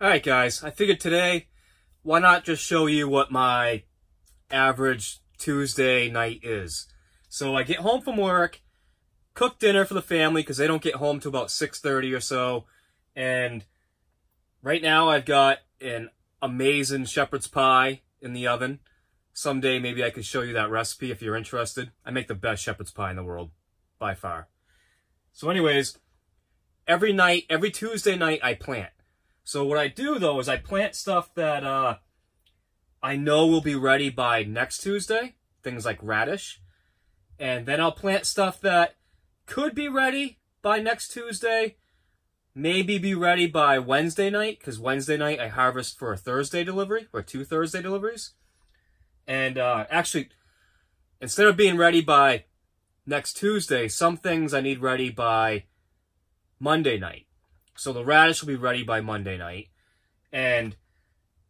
Alright guys, I figured today, why not just show you what my average Tuesday night is. So I get home from work, cook dinner for the family because they don't get home till about 6:30 or so. And right now I've got an amazing shepherd's pie in the oven. Someday maybe I could show you that recipe if you're interested. I make the best shepherd's pie in the world, by far. So anyways, every Tuesday night I plant. So what I do, though, is I plant stuff that I know will be ready by next Tuesday, things like radish. And then I'll plant stuff that could be ready by next Tuesday, maybe be ready by Wednesday night, because Wednesday night I harvest for a Thursday delivery, or 2 Thursday deliveries. And actually, instead of being ready by next Tuesday, some things I need ready by Monday night. So the radish will be ready by Monday night. And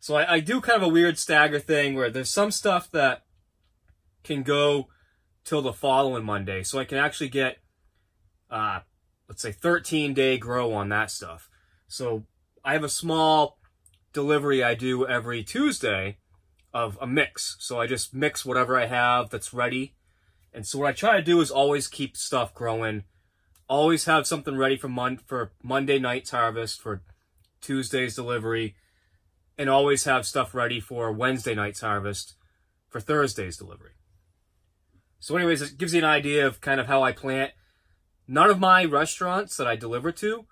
so I do kind of a weird stagger thing where there's some stuff that can go till the following Monday. So I can actually get, let's say, 13-day grow on that stuff. So I have a small delivery I do every Tuesday of a mix. So I just mix whatever I have that's ready. And so what I try to do is always keep stuff growing. Always have something ready for Monday night's harvest, for Tuesday's delivery, and always have stuff ready for Wednesday night's harvest for Thursday's delivery. So anyways, it gives you an idea of kind of how I plant. None of my restaurants that I deliver to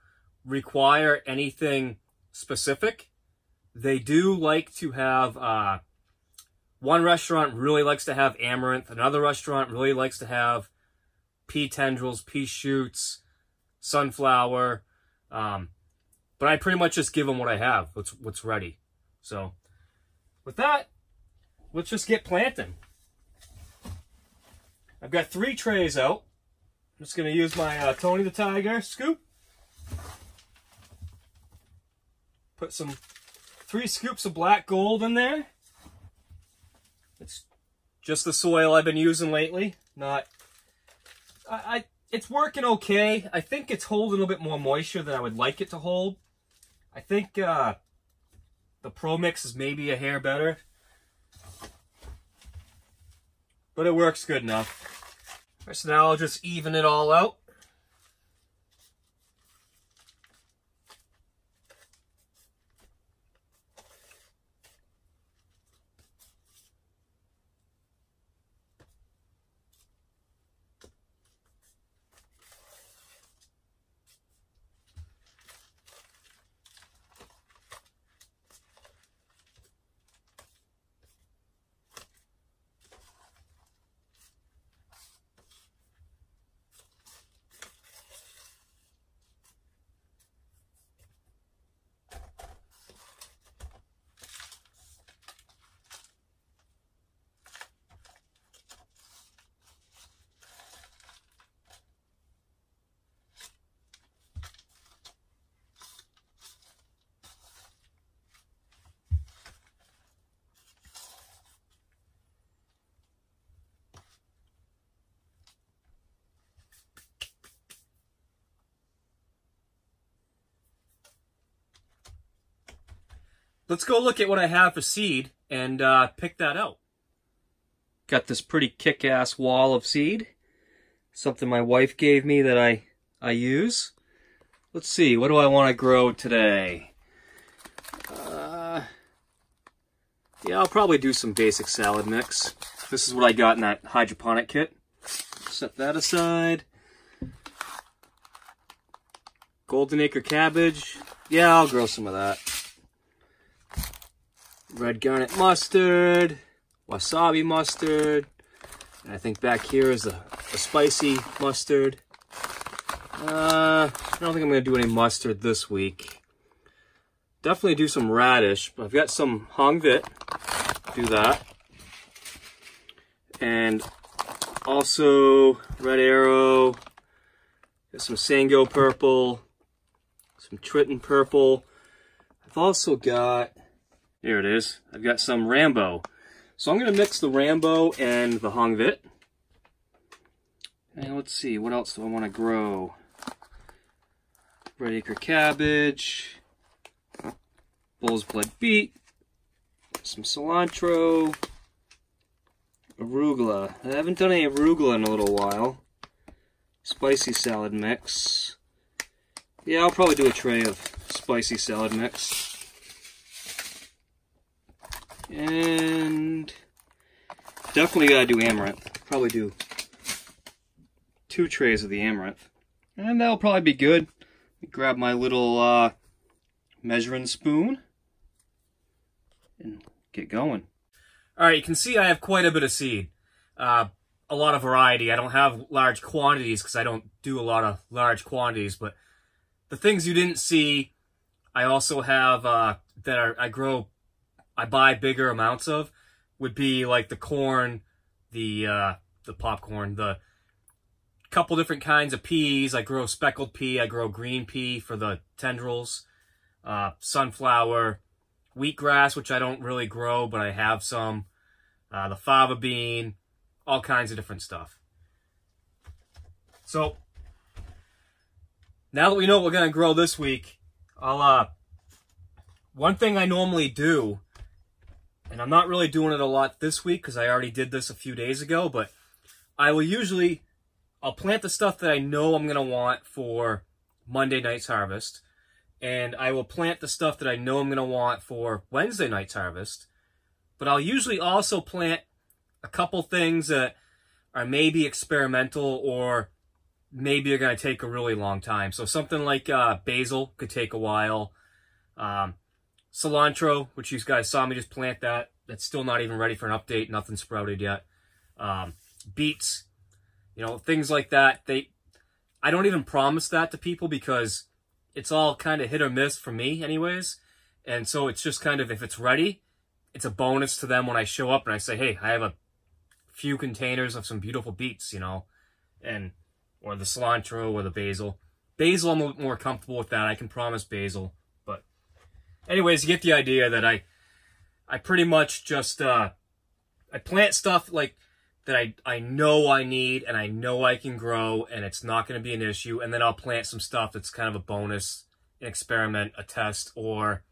require anything specific. They do like to have, one restaurant really likes to have amaranth, another restaurant really likes to have pea tendrils, pea shoots, sunflower, but I pretty much just give them what I have, what's ready. So with that, let's just get planting. I've got 3 trays out. I'm just going to use my Tony the Tiger scoop. Put 3 scoops of black gold in there. It's just the soil I've been using lately, not... it's working okay. I think it's holding a little bit more moisture than I would like it to hold. I think the Pro Mix is maybe a hair better, but it works good enough. All right, so now I'll just even it all out. Let's go look at what I have for seed and pick that out. Got this pretty kick-ass wall of seed. Something my wife gave me that I use. Let's see, what do I want to grow today? Yeah, I'll probably do some basic salad mix. This is what I got in that hydroponic kit. Set that aside. Golden acre cabbage. Yeah, I'll grow some of that. Red garnet mustard, wasabi mustard, and I think back here is a spicy mustard. I don't think I'm going to do any mustard this week. Definitely do some radish, but I've got some hong vit, do that. And also red arrow, got some Sango purple, some Triton purple. I've also got... Here it is. I've got some Rambo. So I'm going to mix the Rambo and the hong vit. And let's see, what else do I want to grow? Red acre cabbage. bull's blood beet, some cilantro, arugula. I haven't done any arugula in a little while. Spicy salad mix. Yeah, I'll probably do a tray of spicy salad mix. And definitely gotta do amaranth. Probably do 2 trays of the amaranth. And that'll probably be good. Grab my little measuring spoon and get going. Alright, you can see I have quite a bit of seed. A lot of variety. I don't have large quantities because I don't do a lot of large quantities, but the things you didn't see, I also have I buy bigger amounts of, would be like the corn, the popcorn, the couple different kinds of peas. I grow speckled pea, I grow green pea for the tendrils, sunflower, wheatgrass, which I don't really grow, but I have some, the fava bean, all kinds of different stuff. So, now that we know what we're going to grow this week, one thing I normally do, and I'm not really doing it a lot this week because I already did this a few days ago, but I'll plant the stuff that I know I'm going to want for Monday night's harvest, and I will plant the stuff that I know I'm going to want for Wednesday night's harvest, but I'll usually also plant a couple things that are maybe experimental or maybe are going to take a really long time. So something like basil could take a while. Cilantro, which you guys saw me just plant that. That's still not even ready for an update. Nothing sprouted yet. Beets, you know, things like that. I don't even promise that to people because it's all kind of hit or miss for me anyways. And so it's just kind of, if it's ready, it's a bonus to them when I show up and I say, hey, I have a few containers of some beautiful beets, you know, or the cilantro or the basil. Basil, I'm a little more comfortable with that. I can promise basil. But anyways, you get the idea that I pretty much just, I plant stuff like that I know I need and I know I can grow and it's not going to be an issue. And then I'll plant some stuff that's kind of a bonus, an experiment, a test, or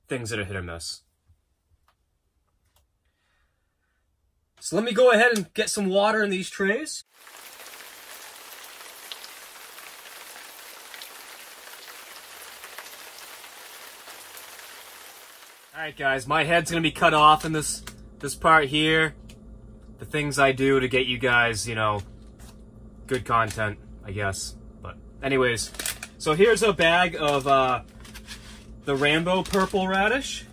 things that are hit or miss. So let me go ahead and get some water in these trays. Alright guys, my head's going to be cut off in this part here. The things I do to get you guys, you know, good content, I guess. But anyways, so here's a bag of the Rambo purple radish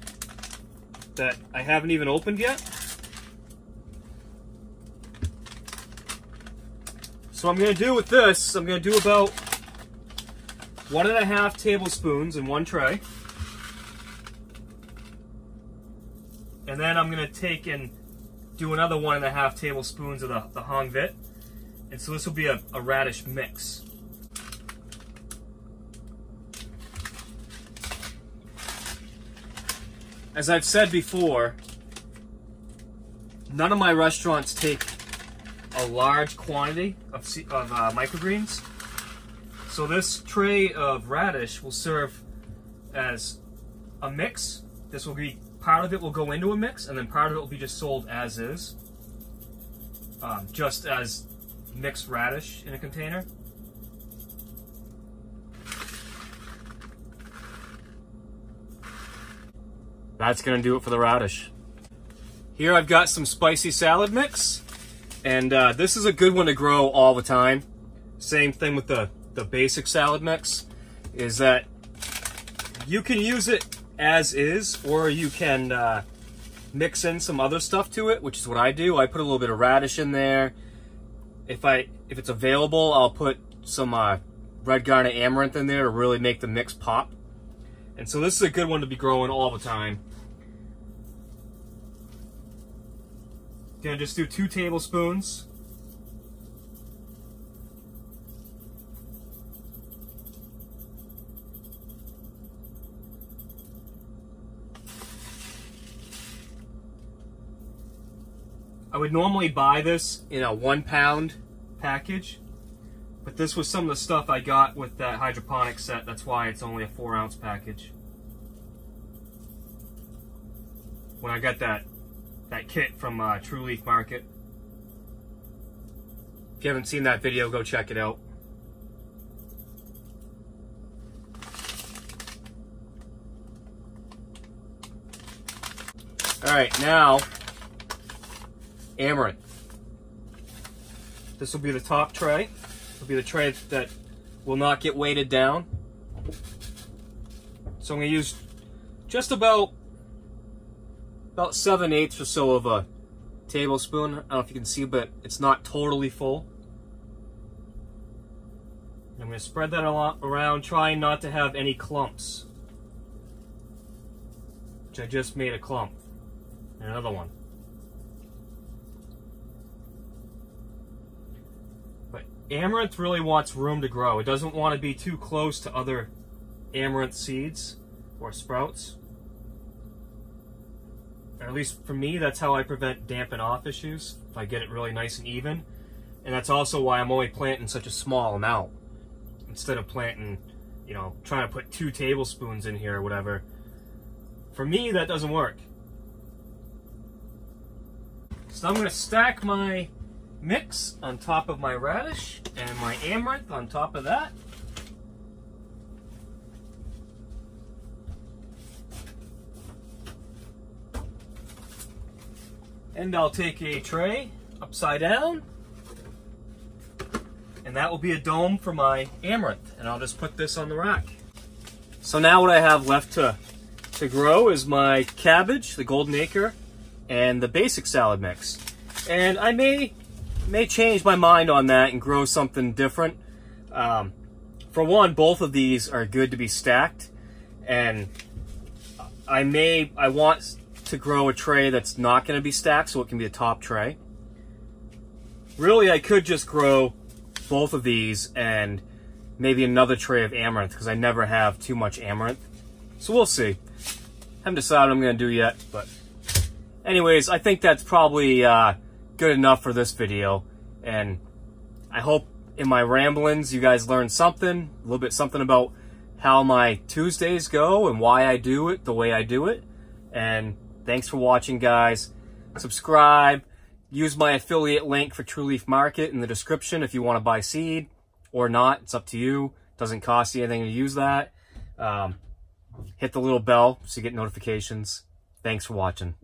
that I haven't even opened yet. So I'm going to do with this, I'm going to do about 1.5 tablespoons in one tray. And then I'm going to take and do another 1.5 tablespoons of the hong vit. And so this will be a radish mix. As I've said before, none of my restaurants take a large quantity of microgreens. So this tray of radish will serve as a mix. This will be, part of it will go into a mix, and then part of it will be just sold as is, just as mixed radish in a container. That's gonna do it for the radish. Here I've got some spicy salad mix, and this is a good one to grow all the time. Same thing with the basic salad mix, is that you can use it as is, or you can mix in some other stuff to it, which is what I do. I put a little bit of radish in there. If it's available, I'll put some red garnet amaranth in there to really make the mix pop. And so this is a good one to be growing all the time. Gonna just do 2 tablespoons. I would normally buy this in a 1-pound package, but this was some of the stuff I got with that hydroponic set. That's why it's only a 4-ounce package. when I got that kit from True Leaf Market. If you haven't seen that video, go check it out. Alright, now, amaranth. This will be the top tray. This will be the tray that will not get weighted down. So I'm going to use just about 7/8 or so of a tablespoon. I don't know if you can see, but it's not totally full. I'm going to spread that around, trying not to have any clumps. Which I just made a clump. And another one. But amaranth really wants room to grow. It doesn't want to be too close to other amaranth seeds or sprouts. Or at least for me, that's how I prevent dampen off issues, if I get it really nice and even. And that's also why I'm only planting such a small amount. Instead of planting, you know, trying to put 2 tablespoons in here or whatever. For me, that doesn't work. So I'm going to stack my mix on top of my radish and my amaranth on top of that. And I'll take a tray upside down, and that will be a dome for my amaranth, and I'll just put this on the rack. So now what I have left to grow is my cabbage, the golden acre, and the basic salad mix. And I may change my mind on that and grow something different. For one, both of these are good to be stacked, and I want to grow a tray that's not going to be stacked, so it can be a top tray. Really, I could just grow both of these and maybe another tray of amaranth, because I never have too much amaranth. So we'll see. Haven't decided what I'm going to do yet, but anyways, I think that's probably good enough for this video. And I hope in my ramblings you guys learned something, a little bit something about how my Tuesdays go and why I do it the way I do it. And thanks for watching, guys. Subscribe. Use my affiliate link for True Leaf Market in the description if you want to buy seed or not. It's up to you. Doesn't cost you anything to use that. Hit the little bell so you get notifications. Thanks for watching.